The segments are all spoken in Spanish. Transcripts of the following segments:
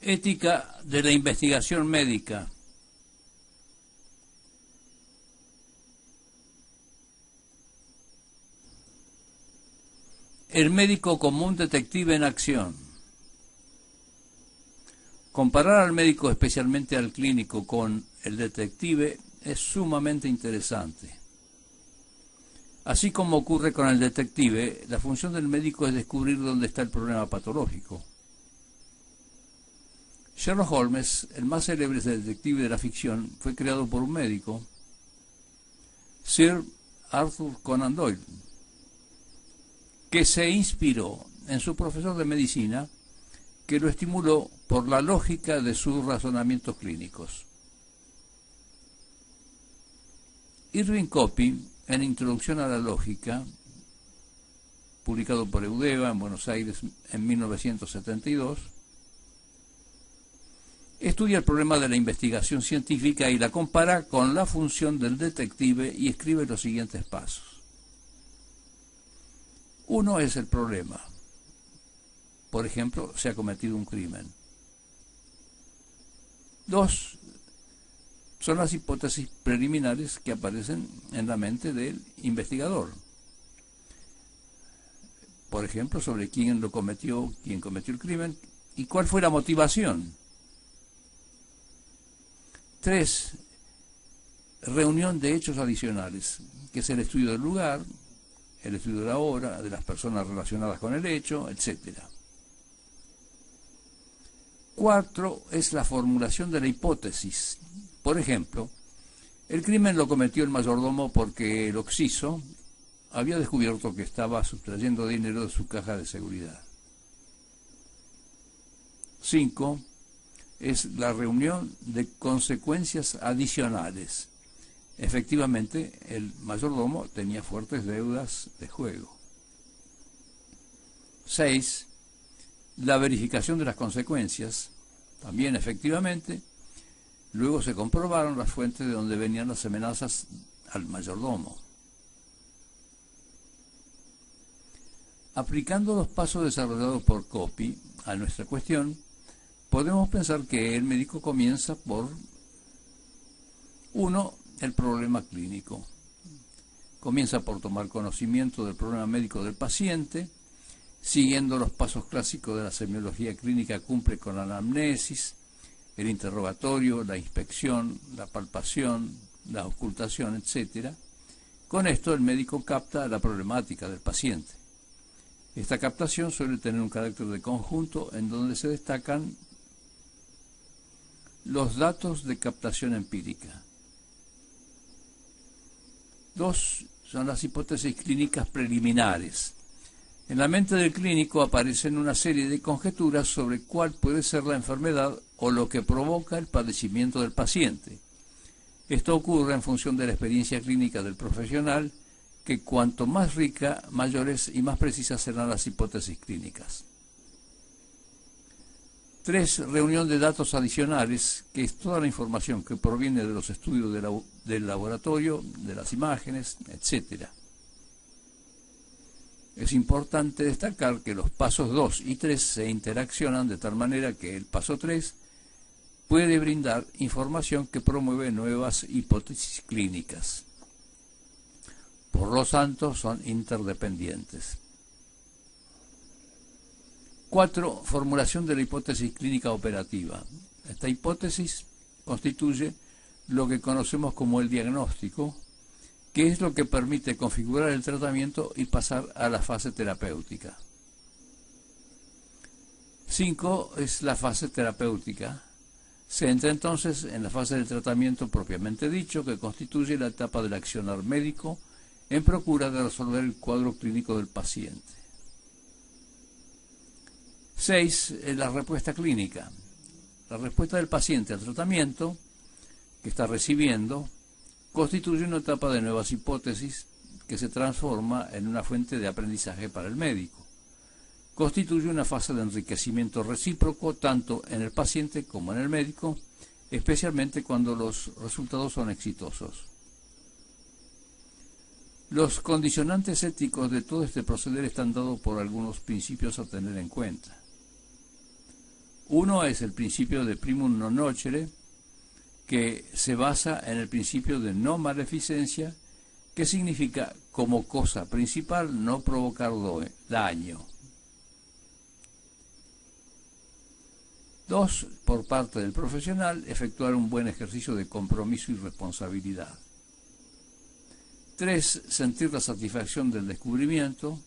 Ética de la investigación médica. El médico como un detective en acción. Comparar al médico, especialmente al clínico, con el detective es sumamente interesante. Así como ocurre con el detective, la función del médico es descubrir dónde está el problema patológico. Sherlock Holmes, el más célebre detective de la ficción, fue creado por un médico, Sir Arthur Conan Doyle, que se inspiró en su profesor de medicina, que lo estimuló por la lógica de sus razonamientos clínicos. Irving Copy, en Introducción a la Lógica, publicado por Eudeva en Buenos Aires en 1972, estudia el problema de la investigación científica y la compara con la función del detective y escribe los siguientes pasos. 1 es el problema. Por ejemplo, se ha cometido un crimen. 2 son las hipótesis preliminares que aparecen en la mente del investigador. Por ejemplo, sobre quién cometió el crimen y cuál fue la motivación. 3, reunión de hechos adicionales, que es el estudio del lugar, el estudio de la hora, de las personas relacionadas con el hecho, etc. 4 es la formulación de la hipótesis. Por ejemplo, el crimen lo cometió el mayordomo porque el occiso había descubierto que estaba sustrayendo dinero de su caja de seguridad. 5 es la reunión de consecuencias adicionales. Efectivamente, el mayordomo tenía fuertes deudas de juego. 6, la verificación de las consecuencias. También, efectivamente, luego se comprobaron las fuentes de donde venían las amenazas al mayordomo. Aplicando los pasos desarrollados por Copy a nuestra cuestión, podemos pensar que el médico comienza por 1, el problema clínico. Comienza por tomar conocimiento del problema médico del paciente, siguiendo los pasos clásicos de la semiología clínica, cumple con la anamnesis, el interrogatorio, la inspección, la palpación, la auscultación, etc. Con esto el médico capta la problemática del paciente. Esta captación suele tener un carácter de conjunto en donde se destacan los datos de captación empírica. 2 son las hipótesis clínicas preliminares. En la mente del clínico aparecen una serie de conjeturas sobre cuál puede ser la enfermedad o lo que provoca el padecimiento del paciente. Esto ocurre en función de la experiencia clínica del profesional, que cuanto más rica, mayores y más precisas serán las hipótesis clínicas. 3, reunión de datos adicionales, que es toda la información que proviene de los estudios del laboratorio, de las imágenes, etc. Es importante destacar que los pasos 2 y 3 se interaccionan de tal manera que el paso 3 puede brindar información que promueve nuevas hipótesis clínicas. Por lo tanto, son interdependientes. 4, formulación de la hipótesis clínica operativa. Esta hipótesis constituye lo que conocemos como el diagnóstico, que es lo que permite configurar el tratamiento y pasar a la fase terapéutica. 5 es la fase terapéutica. Se entra entonces en la fase del tratamiento propiamente dicho, que constituye la etapa del accionar médico en procura de resolver el cuadro clínico del paciente. 6 es la respuesta clínica. La respuesta del paciente al tratamiento que está recibiendo constituye una etapa de nuevas hipótesis que se transforma en una fuente de aprendizaje para el médico. Constituye una fase de enriquecimiento recíproco tanto en el paciente como en el médico, especialmente cuando los resultados son exitosos. Los condicionantes éticos de todo este proceder están dados por algunos principios a tener en cuenta. Uno es el principio de primum non nocere, que se basa en el principio de no maleficencia, que significa como cosa principal no provocar daño. 2, por parte del profesional, efectuar un buen ejercicio de compromiso y responsabilidad. 3, sentir la satisfacción del descubrimiento.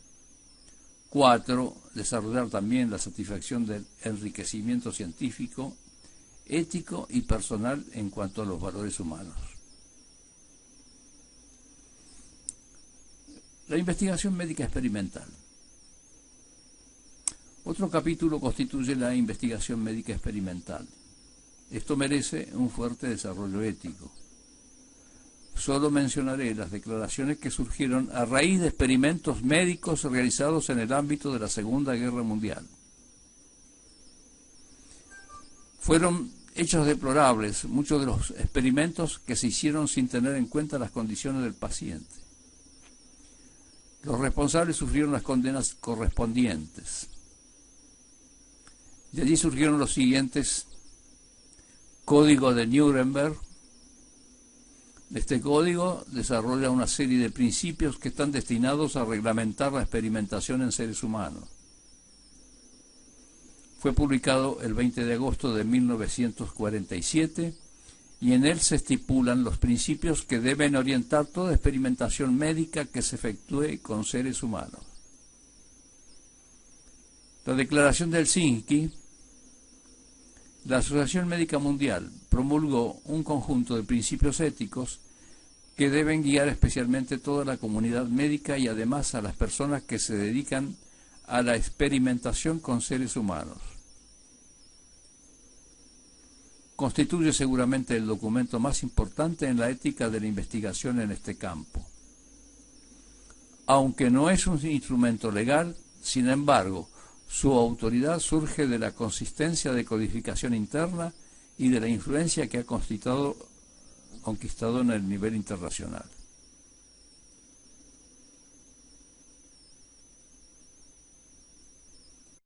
4, desarrollar también la satisfacción del enriquecimiento científico, ético y personal en cuanto a los valores humanos. La investigación médica experimental. Otro capítulo constituye la investigación médica experimental. Esto merece un fuerte desarrollo ético. Solo mencionaré las declaraciones que surgieron a raíz de experimentos médicos realizados en el ámbito de la Segunda Guerra Mundial. Fueron hechos deplorables muchos de los experimentos que se hicieron sin tener en cuenta las condiciones del paciente. Los responsables sufrieron las condenas correspondientes. De allí surgieron los siguientes: Código de Nuremberg. Este código desarrolla una serie de principios que están destinados a reglamentar la experimentación en seres humanos. Fue publicado el 20 de agosto de 1947 y en él se estipulan los principios que deben orientar toda experimentación médica que se efectúe con seres humanos. La Declaración de Helsinki. La Asociación Médica Mundial promulgó un conjunto de principios éticos que deben guiar especialmente toda la comunidad médica y además a las personas que se dedican a la experimentación con seres humanos. Constituye seguramente el documento más importante en la ética de la investigación en este campo. Aunque no es un instrumento legal, sin embargo, su autoridad surge de la consistencia de codificación interna y de la influencia que ha conquistado en el nivel internacional.